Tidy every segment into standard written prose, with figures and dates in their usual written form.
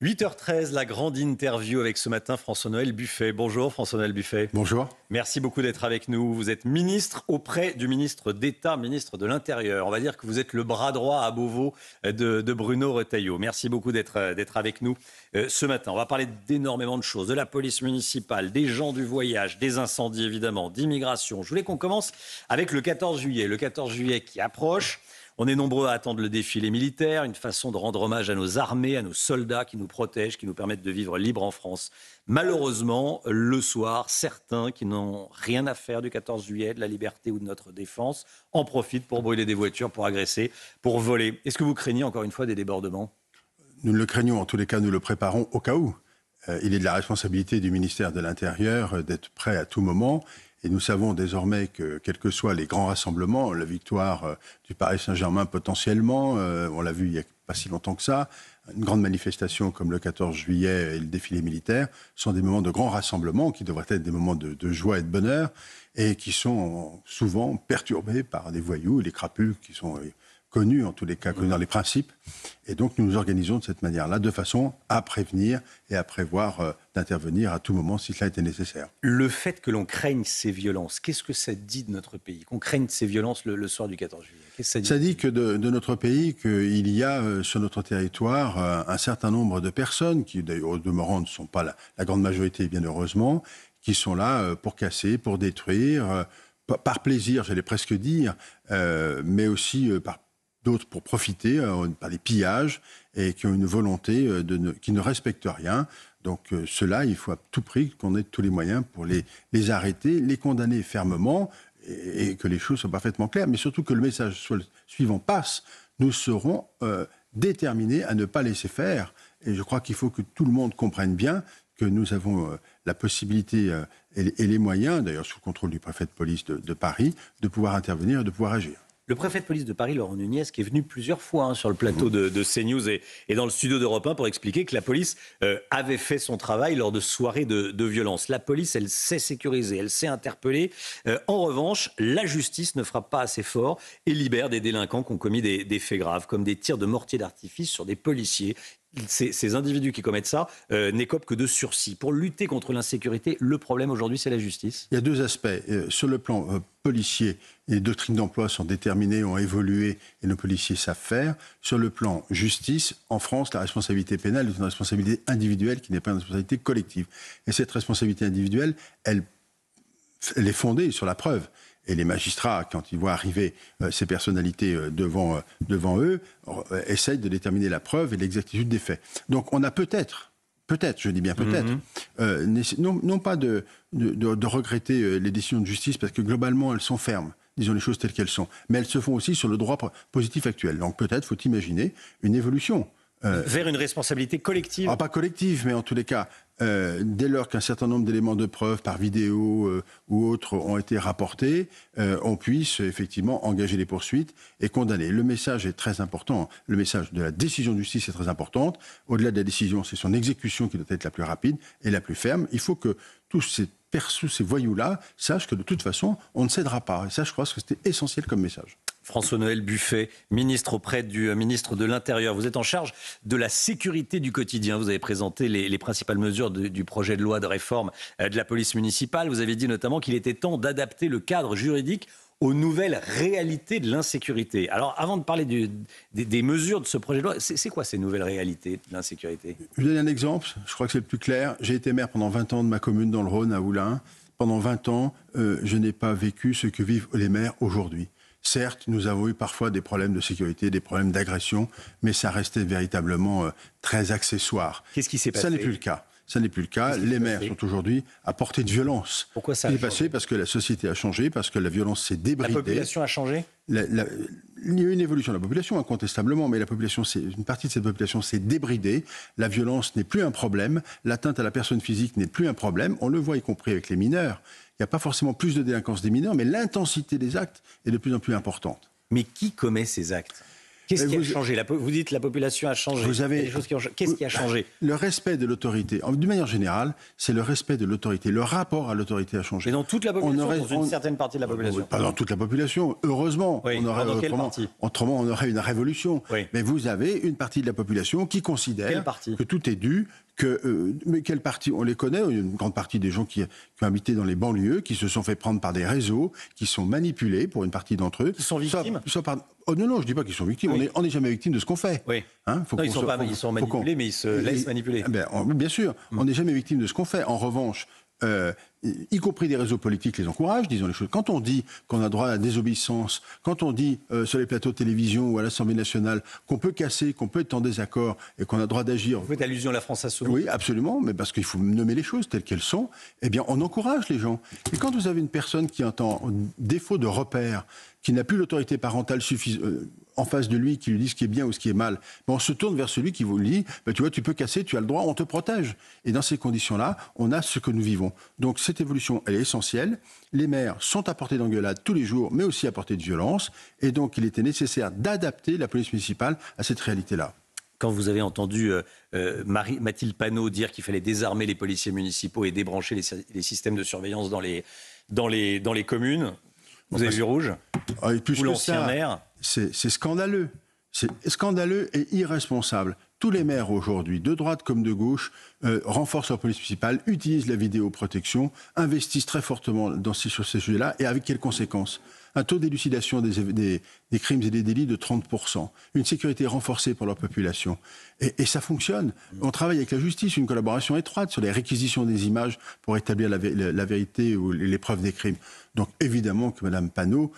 8h13, la grande interview avec ce matin François-Noël Buffet. Bonjour François-Noël Buffet. Bonjour. Merci beaucoup d'être avec nous. Vous êtes ministre auprès du ministre d'État, ministre de l'Intérieur. On va dire que vous êtes le bras droit à Beauvau de Bruno Retailleau. Merci beaucoup d'être avec nous ce matin. On va parler d'énormément de choses, de la police municipale, des gens du voyage, des incendies évidemment, d'immigration. Je voulais qu'on commence avec le 14 juillet. Le 14 juillet qui approche. On est nombreux à attendre le défilé militaire, une façon de rendre hommage à nos armées, à nos soldats qui nous protègent, qui nous permettent de vivre libre en France. Malheureusement, le soir, certains qui n'ont rien à faire du 14 juillet, de la liberté ou de notre défense, en profitent pour brûler des voitures, pour agresser, pour voler. Est-ce que vous craignez encore une fois des débordements ? Nous le craignons, en tous les cas, nous le préparons au cas où. Il est de la responsabilité du ministère de l'Intérieur d'être prêt à tout moment. Et nous savons désormais que, quels que soient les grands rassemblements, la victoire du Paris Saint-Germain potentiellement, on l'a vu il n'y a pas si longtemps que ça, une grande manifestation comme le 14 juillet et le défilé militaire sont des moments de grands rassemblements qui devraient être des moments de joie et de bonheur et qui sont souvent perturbés par des voyous, les crapules qui sont connus, en tous les cas, connus dans les principes. Et donc, nous nous organisons de cette manière-là, de façon à prévenir et à prévoir d'intervenir à tout moment si cela était nécessaire. Le fait que l'on craigne ces violences, qu'est-ce que ça dit de notre pays ? Qu'on craigne ces violences le soir du 14 juillet ? Qu'est-ce que ça dit que de notre pays, qu'il y a sur notre territoire un certain nombre de personnes, qui d'ailleurs au demeurant ne sont pas la grande majorité, bien heureusement, qui sont là pour casser, pour détruire, par plaisir, j'allais presque dire, mais aussi par d'autres pour profiter par des pillages et qui ont une volonté qui ne respectent rien. Donc ceux-là, il faut à tout prix qu'on ait tous les moyens pour les arrêter, les condamner fermement et que les choses soient parfaitement claires, mais surtout que le message suivant passe. Nous serons déterminés à ne pas laisser faire. Et je crois qu'il faut que tout le monde comprenne bien que nous avons la possibilité et les moyens, d'ailleurs sous le contrôle du préfet de police de Paris, de pouvoir intervenir et de pouvoir agir. Le préfet de police de Paris, Laurent Nunez, qui est venu plusieurs fois sur le plateau de CNews et dans le studio d'Europe 1 pour expliquer que la police avait fait son travail lors de soirées de violence. La police, elle sait sécuriser, elle sait interpeller. En revanche, la justice ne frappe pas assez fort et libère des délinquants qui ont commis des faits graves, comme des tirs de mortier d'artifice sur des policiers. Ces individus qui commettent ça n'écopent que de sursis. Pour lutter contre l'insécurité, le problème aujourd'hui, c'est la justice. Il y a deux aspects. Sur le plan policier, les doctrines d'emploi sont déterminées, ont évolué et nos policiers savent faire. Sur le plan justice, en France, la responsabilité pénale est une responsabilité individuelle qui n'est pas une responsabilité collective. Et cette responsabilité individuelle, elle est fondée sur la preuve. Et les magistrats, quand ils voient arriver ces personnalités devant eux, essayent de déterminer la preuve et l'exactitude des faits. Donc on a peut-être, je dis bien peut-être, non pas de regretter les décisions de justice, parce que globalement elles sont fermes, disons les choses telles qu'elles sont, mais elles se font aussi sur le droit positif actuel. Donc peut-être faut imaginer une évolution. Vers une responsabilité collective. Pas collective, mais en tous les cas, dès lors qu'un certain nombre d'éléments de preuve par vidéo ou autres ont été rapportés, on puisse effectivement engager les poursuites et condamner. Le message est très important. Le message de la décision de justice est très importante. Au-delà de la décision, c'est son exécution qui doit être la plus rapide et la plus ferme. Il faut que tous ces voyous-là sachent que de toute façon, on ne cédera pas. Et ça, je crois que c'était essentiel comme message. François-Noël Buffet, ministre auprès du ministre de l'Intérieur. Vous êtes en charge de la sécurité du quotidien. Vous avez présenté les principales mesures du projet de loi de réforme de la police municipale. Vous avez dit notamment qu'il était temps d'adapter le cadre juridique aux nouvelles réalités de l'insécurité. Alors, avant de parler des mesures de ce projet de loi, c'est quoi ces nouvelles réalités de l'insécurité ? Je vous donne un exemple, je crois que c'est le plus clair. J'ai été maire pendant 20 ans de ma commune dans le Rhône, à Oulin. Pendant 20 ans, je n'ai pas vécu ce que vivent les maires aujourd'hui. Certes, nous avons eu parfois des problèmes de sécurité, des problèmes d'agression, mais ça restait véritablement très accessoire. Qu'est-ce qui s'est passé ? Ça n'est plus le cas. Ça n'est plus le cas. Les maires sont aujourd'hui à portée de violence. Pourquoi ça a changé ? Passé parce que la société a changé, parce que la violence s'est débridée. La population a changé ? Il y a eu une évolution de la population, incontestablement, mais une partie de cette population s'est débridée. La violence n'est plus un problème. L'atteinte à la personne physique n'est plus un problème. On le voit y compris avec les mineurs. Il n'y a pas forcément plus de délinquance des mineurs, mais l'intensité des actes est de plus en plus importante. Mais qui commet ces actes ? Qu'est-ce qui a changé? Vous dites la population a changé. Qu'est-ce qui a changé? Le respect de l'autorité. D'une manière générale, c'est le respect de l'autorité. Le rapport à l'autorité a changé. Et dans toute la population, dans une certaine partie de la population? Pas dans toute la population, heureusement. Oui, Autrement, on aurait une révolution. Oui. Mais vous avez une partie de la population qui considère que tout est dû. Mais quelle partie? On les connaît, une grande partie des gens qui ont habité dans les banlieues, qui se sont fait prendre par des réseaux, qui sont manipulés pour une partie d'entre eux. Qui sont victimes? Oh non, je ne dis pas qu'ils sont victimes. Oui. On n'est jamais victime de ce qu'on fait. Oui. Hein, ils sont manipulés, mais ils se laissent manipuler. Bien sûr, on n'est jamais victime de ce qu'on fait. En revanche, y compris des réseaux politiques les encouragent, disons les choses. Quand on dit qu'on a droit à la désobéissance, quand on dit sur les plateaux de télévision ou à l'Assemblée nationale qu'on peut casser, qu'on peut être en désaccord et qu'on a droit d'agir... Vous faites allusion à la France insoumise? Oui, absolument, mais parce qu'il faut nommer les choses telles qu'elles sont, eh bien on encourage les gens. Et quand vous avez une personne qui est en défaut de repère, qui n'a plus l'autorité parentale en face de lui, qui lui dit ce qui est bien ou ce qui est mal, on se tourne vers celui qui vous dit, tu vois, tu peux casser, tu as le droit, on te protège. Et dans ces conditions-là, on a ce que nous vivons. Donc cette évolution, elle est essentielle. Les maires sont à portée d'engueulade tous les jours, mais aussi à portée de violence. Et donc il était nécessaire d'adapter la police municipale à cette réalité-là. Quand vous avez entendu Mathilde Panot dire qu'il fallait désarmer les policiers municipaux et débrancher les systèmes de surveillance dans les communes, vous avez vu rouge? Ou l'ancien maire? C'est scandaleux. C'est scandaleux et irresponsable. Tous les maires aujourd'hui, de droite comme de gauche, renforcent leur police municipale, utilisent la vidéoprotection, investissent très fortement sur ces sujets-là. Et avec quelles conséquences? Un taux d'élucidation des crimes et des délits de 30%. Une sécurité renforcée pour leur population. Et ça fonctionne. On travaille avec la justice, une collaboration étroite sur les réquisitions des images pour établir la vérité ou les preuves des crimes. Donc évidemment que Mme Panot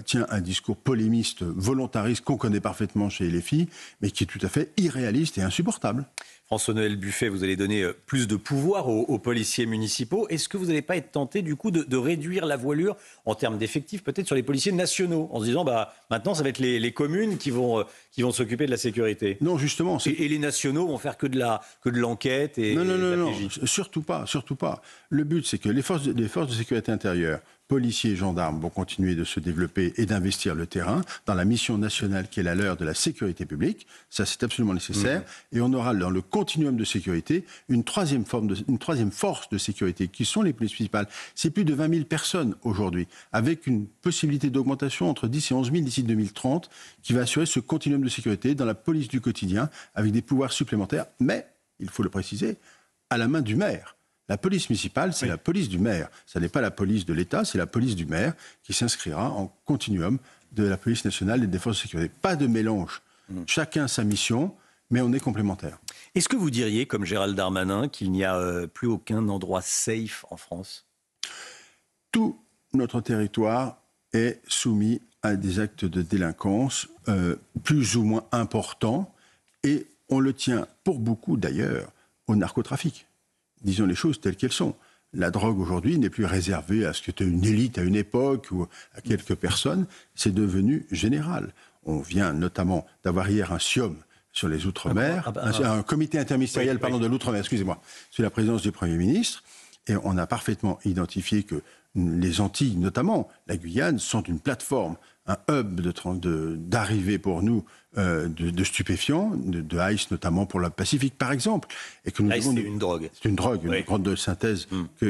tient un discours polémiste, volontariste, qu'on connaît parfaitement chez les filles, mais qui est tout à fait irréaliste et insupportable. François-Noël Buffet, vous allez donner plus de pouvoir aux policiers municipaux. Est-ce que vous n'allez pas être tenté, du coup, de réduire la voilure en termes d'effectifs, peut-être sur les policiers nationaux, en se disant, maintenant, ça va être les communes qui vont s'occuper de la sécurité? Non, justement. Et les nationaux vont faire que de l'enquête et Non, surtout pas. Le but, c'est que les forces de sécurité intérieure, policiers et gendarmes vont continuer de se développer et d'investir le terrain dans la mission nationale qui est la leur de la sécurité publique. Ça, c'est absolument nécessaire. Et on aura dans le continuum de sécurité une troisième force de sécurité qui sont les polices municipales. C'est plus de 20 000 personnes aujourd'hui, avec une possibilité d'augmentation entre 10 et 11 000 d'ici 2030 qui va assurer ce continuum de sécurité dans la police du quotidien avec des pouvoirs supplémentaires. Mais, il faut le préciser, à la main du maire. La police municipale, c'est la police du maire. Ça n'est pas la police de l'État, c'est la police du maire qui s'inscrira en continuum de la police nationale et des forces de sécurité. Pas de mélange. Chacun sa mission, mais on est complémentaires. Est-ce que vous diriez, comme Gérald Darmanin, qu'il n'y a plus aucun endroit safe en France? Tout notre territoire est soumis à des actes de délinquance plus ou moins importants et on le tient pour beaucoup d'ailleurs au narcotrafic. Disons les choses telles qu'elles sont. La drogue aujourd'hui n'est plus réservée à ce que tu aies une élite à une époque ou à quelques personnes. C'est devenu général. On vient notamment d'avoir hier un SIOM sur les Outre-mer, un comité interministériel de l'Outre-mer, excusez-moi, sous la présidence du Premier ministre. Et on a parfaitement identifié que les Antilles, notamment la Guyane, sont une plateforme, un hub d'arrivée pour nous de stupéfiants, de ice notamment pour le Pacifique par exemple. Et que c'est une drogue. C'est une drogue, une drogue de synthèse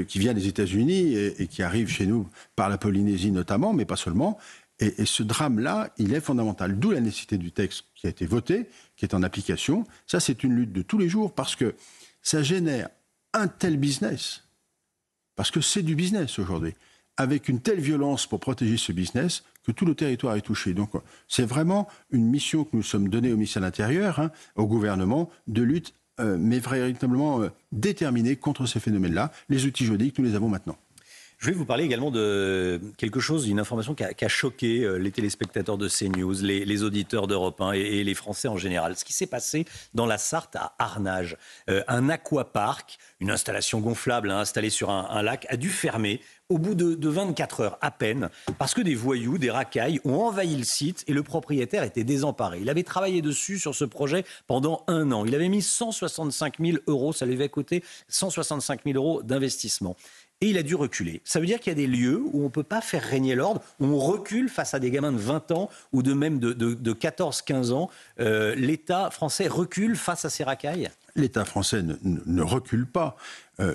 qui vient des États-Unis et qui arrive chez nous par la Polynésie notamment, mais pas seulement. Et ce drame-là, il est fondamental. D'où la nécessité du texte qui a été voté, qui est en application. Ça, c'est une lutte de tous les jours parce que ça génère un tel business. Parce que c'est du business aujourd'hui, avec une telle violence pour protéger ce business que tout le territoire est touché. Donc c'est vraiment une mission que nous sommes donnée au ministère de l'Intérieur, au gouvernement, de lutte, mais véritablement déterminée contre ces phénomènes-là. Les outils juridiques, nous les avons maintenant. Je vais vous parler également de quelque chose, d'une information qui a choqué les téléspectateurs de CNews, les auditeurs d'Europe 1 et les Français en général. Ce qui s'est passé dans la Sarthe à Arnage. Un aquapark, une installation gonflable installée sur un lac, a dû fermer au bout de 24 heures à peine, parce que des voyous, des racailles ont envahi le site et le propriétaire était désemparé. Il avait travaillé dessus sur ce projet pendant 1 an. Il avait mis 165 000 €, ça lui avait coûté 165 000 € d'investissement. et il a dû reculer. Ça veut dire qu'il y a des lieux où on ne peut pas faire régner l'ordre, où on recule face à des gamins de 20 ans ou de même de 14-15 ans. L'État français recule face à ces racailles ? L'État français ne recule pas.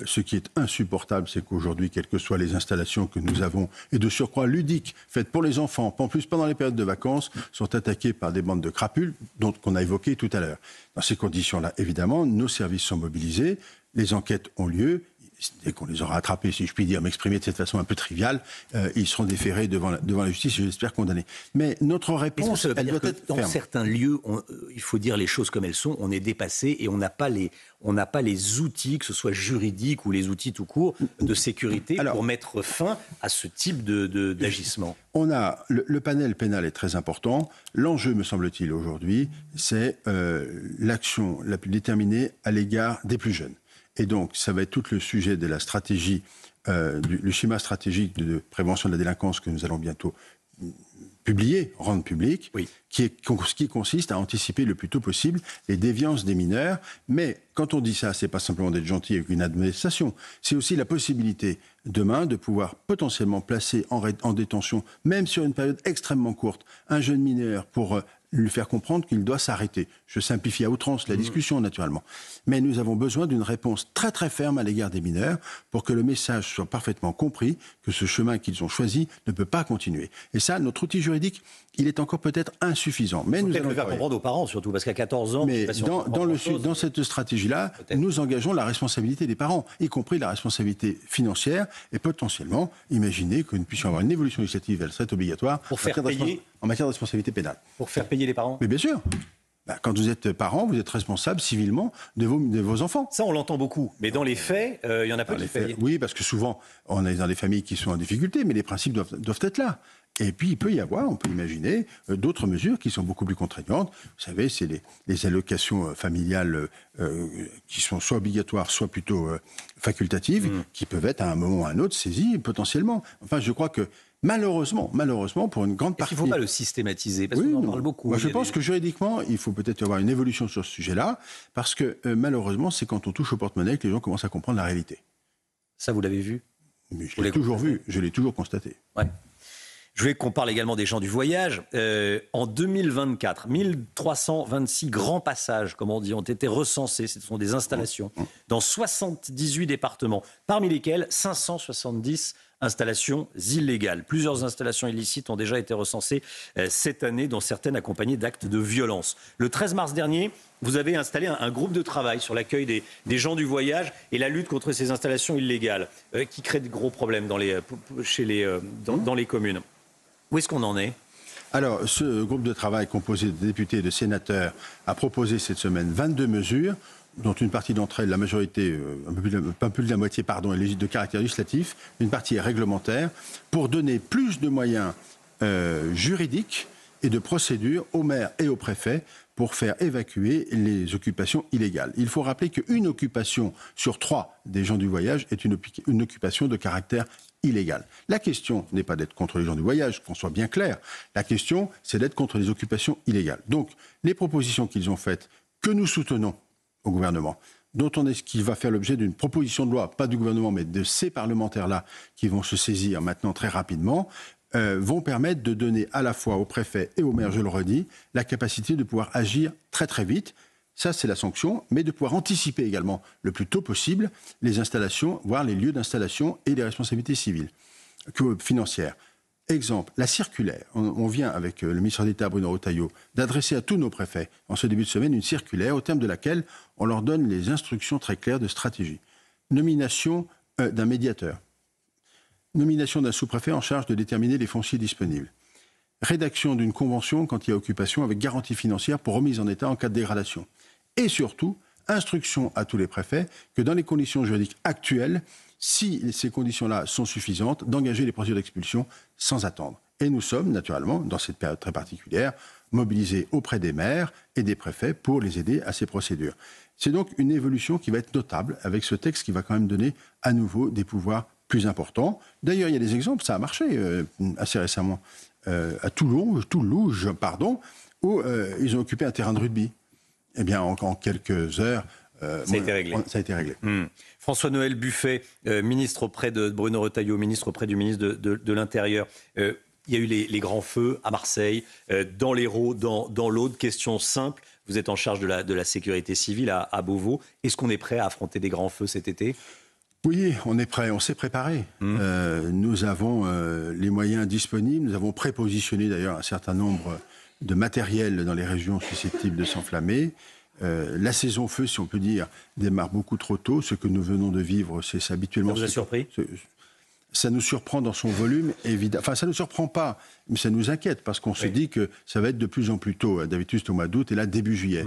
Ce qui est insupportable, c'est qu'aujourd'hui, quelles que soient les installations que nous avons, et de surcroît ludiques, faites pour les enfants, en plus pendant les périodes de vacances, sont attaquées par des bandes de crapules, qu'on a évoquées tout à l'heure. Dans ces conditions-là, évidemment, nos services sont mobilisés, les enquêtes ont lieu. Dès qu'on les aura attrapés, si je puis dire, m'exprimer de cette façon un peu triviale, ils seront déférés devant la justice et j'espère condamnés. Mais notre réponse, elle doit être ferme. Dans certains lieux, il faut dire les choses comme elles sont, on est dépassé et on n'a pas les outils, que ce soit juridiques ou les outils tout court, de sécurité pour mettre fin à ce type d'agissement. On a le panel pénal est très important. L'enjeu, me semble-t-il, aujourd'hui, c'est l'action la plus déterminée à l'égard des plus jeunes. Et donc, ça va être tout le sujet de la stratégie, le schéma stratégique de prévention de la délinquance que nous allons bientôt publier, rendre public, oui. qui consiste à anticiper le plus tôt possible les déviances des mineurs. Mais quand on dit ça, c'est pas simplement d'être gentil avec une administration, c'est aussi la possibilité demain de pouvoir potentiellement placer en détention, même sur une période extrêmement courte, un jeune mineur pour lui faire comprendre qu'il doit s'arrêter. Je simplifie à outrance la discussion, naturellement. Mais nous avons besoin d'une réponse très très ferme à l'égard des mineurs pour que le message soit parfaitement compris, que ce chemin qu'ils ont choisi ne peut pas continuer. Et ça, notre outil juridique, il est encore peut-être insuffisant. Mais nous allons le faire comprendre aux parents, surtout, parce qu'à 14 ans... Mais dans cette stratégie-là, nous engageons la responsabilité des parents, y compris la responsabilité financière, et potentiellement, imaginer que nous puissions avoir une évolution législative, elle serait obligatoire, en matière de responsabilité pénale. Pour faire payer les parents ? Mais bien sûr. Quand vous êtes parent, vous êtes responsable civilement de vos enfants. Ça, on l'entend beaucoup. Mais dans les faits, il y en a peu qui payent. Oui, parce que souvent, on est dans des familles qui sont en difficulté, mais les principes doivent être là. Et puis, il peut y avoir, on peut imaginer, d'autres mesures qui sont beaucoup plus contraignantes. Vous savez, c'est les allocations familiales qui sont soit obligatoires, soit plutôt facultatives, qui peuvent être à un moment ou à un autre saisies potentiellement. Enfin, je crois que malheureusement, pour une grande partie... Est-ce qu'il ne faut pas le systématiser ? Parce qu'on en parle beaucoup. Moi, je pense que juridiquement, il faut peut-être avoir une évolution sur ce sujet-là, parce que malheureusement, c'est quand on touche au porte-monnaie que les gens commencent à comprendre la réalité. Ça, vous l'avez vu ? Mais je l'ai toujours vu, je l'ai toujours constaté. Ouais. Je voulais qu'on parle également des gens du voyage. En 2024, 1326 grands passages, comme on dit, ont été recensés. Ce sont des installations dans 78 départements, parmi lesquels 570 installations illégales. Plusieurs installations illicites ont déjà été recensées cette année, dont certaines accompagnées d'actes de violence. Le 13 mars dernier, vous avez installé un groupe de travail sur l'accueil des gens du voyage et la lutte contre ces installations illégales qui créent de gros problèmes dans les communes. Où est-ce qu'on en est ? Alors, ce groupe de travail composé de députés et de sénateurs a proposé cette semaine 22 mesures, dont une partie d'entre elles, la majorité, un peu plus de la moitié, est de caractère législatif, une partie est réglementaire, pour donner plus de moyens juridiques et de procédures aux maires et aux préfets pour faire évacuer les occupations illégales. Il faut rappeler qu'une occupation sur 3 des gens du voyage est une occupation de caractère illégal. La question n'est pas d'être contre les gens du voyage, qu'on soit bien clair. La question, c'est d'être contre les occupations illégales. Donc, les propositions qu'ils ont faites, que nous soutenons au gouvernement, qui va faire l'objet d'une proposition de loi, pas du gouvernement, mais de ces parlementaires-là, qui vont se saisir maintenant très rapidement, vont permettre de donner à la fois aux préfets et aux maires, je le redis, la capacité de pouvoir agir très très vite. Ça, c'est la sanction, mais de pouvoir anticiper également le plus tôt possible les installations, voire les lieux d'installation et les responsabilités civiles, financières. Exemple, la circulaire. On vient avec le ministre d'État Bruno Retailleau d'adresser à tous nos préfets en ce début de semaine une circulaire au terme de laquelle on leur donne les instructions très claires de stratégie. Nomination d'un médiateur. Nomination d'un sous-préfet en charge de déterminer les fonciers disponibles. Rédaction d'une convention quand il y a occupation avec garantie financière pour remise en état en cas de dégradation. Et surtout, instruction à tous les préfets que dans les conditions juridiques actuelles, si ces conditions-là sont suffisantes, d'engager les procédures d'expulsion sans attendre. Et nous sommes, naturellement, dans cette période très particulière, mobilisés auprès des maires et des préfets pour les aider à ces procédures. C'est donc une évolution qui va être notable avec ce texte qui va quand même donner à nouveau des pouvoirs plus importants. D'ailleurs, il y a des exemples, ça a marché assez récemment à Toulouse, où ils ont occupé un terrain de rugby. Eh bien, en quelques heures, Ça a été réglé. Ça a été réglé. François-Noël Buffet, ministre auprès de Bruno Retailleau, ministre auprès du ministre de l'Intérieur. Il y a eu les grands feux à Marseille, dans l'Hérault, dans l'Aude. Question simple, vous êtes en charge de la sécurité civile à Beauvau. Est-ce qu'on est prêt à affronter des grands feux cet été ? Oui, on est prêt, on s'est préparé. Nous avons les moyens disponibles, nous avons prépositionné d'ailleurs un certain nombre de matériel dans les régions susceptibles de s'enflammer. La saison feu, si on peut dire, démarre beaucoup trop tôt. Ce que nous venons de vivre, c'est habituellement... Ça vous a surpris ? Ça nous surprend dans son volume, évidemment. Enfin, ça ne nous surprend pas, mais ça nous inquiète, parce qu'on se dit que ça va être de plus en plus tôt. D'habitude, c'est au mois d'août, et là, début juillet.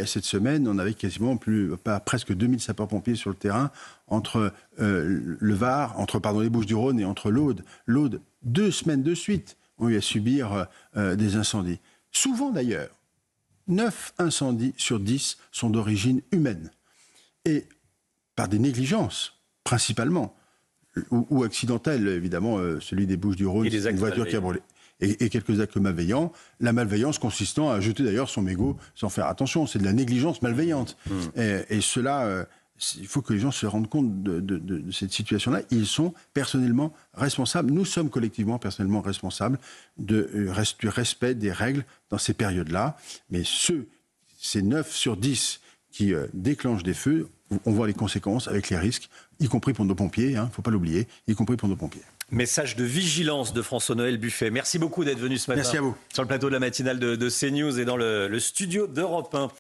Cette semaine, on avait quasiment presque 2000 sapeurs-pompiers sur le terrain, entre le Var, entre les Bouches-du-Rhône et entre l'Aude. L'Aude, 2 semaines de suite, ont eu à subir des incendies. Souvent, d'ailleurs, 9 incendies sur 10 sont d'origine humaine. Et par des négligences, principalement. Ou accidentelle, évidemment, celui des Bouches-du-Rhône, c'est une voiture qui a brûlé. Et quelques actes malveillants. La malveillance consistant à jeter d'ailleurs son mégot sans faire attention. C'est de la négligence malveillante. Et cela, il faut que les gens se rendent compte de cette situation-là. Ils sont personnellement responsables. Nous sommes collectivement, personnellement responsables du respect des règles dans ces périodes-là. Mais ces 9 sur 10 qui déclenchent des feux, on voit les conséquences avec les risques, y compris pour nos pompiers, il ne faut pas l'oublier, y compris pour nos pompiers. Message de vigilance de François-Noël Buffet. Merci beaucoup d'être venu ce matin. Merci à vous. Sur le plateau de la matinale de CNews et dans le studio d'Europe 1.